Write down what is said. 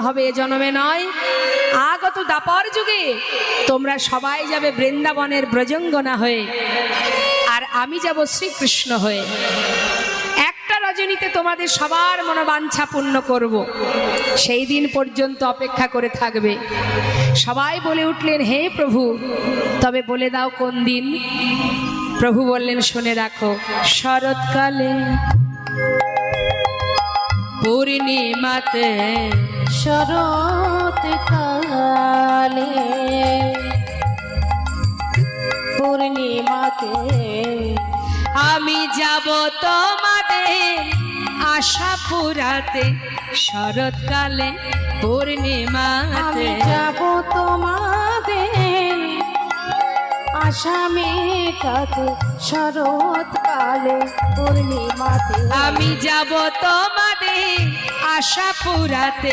হবে এ জন্মে নয়, আগত দাপর যুগে তোমরা সবাই যাবে বৃন্দাবনের ব্রজঙ্গনা হয়ে, আর আমি যাব শ্রীকৃষ্ণ হয়ে। একটা রজনীতে তোমাদের সবার মনোবাঞ্ছা পূর্ণ করব, সেই দিন পর্যন্ত অপেক্ষা করে থাকবে। সবাই বলে উঠলেন, হে প্রভু, তবে বলে দাও কোন দিন। প্রভু বললেন, শুনে রাখো, শরৎকালে পূর্ণিমাতে, শরৎকালে পূর্ণিমাতে আমি যাব তোমাদের আশা পুরাতে। শরৎকালে পূর্ণিমাতে আমি যাব তোমাদের আশা মেটাতে। শরৎকালে পূর্ণিমাতে আমি যাব তোমাদের আশা পুরাতে।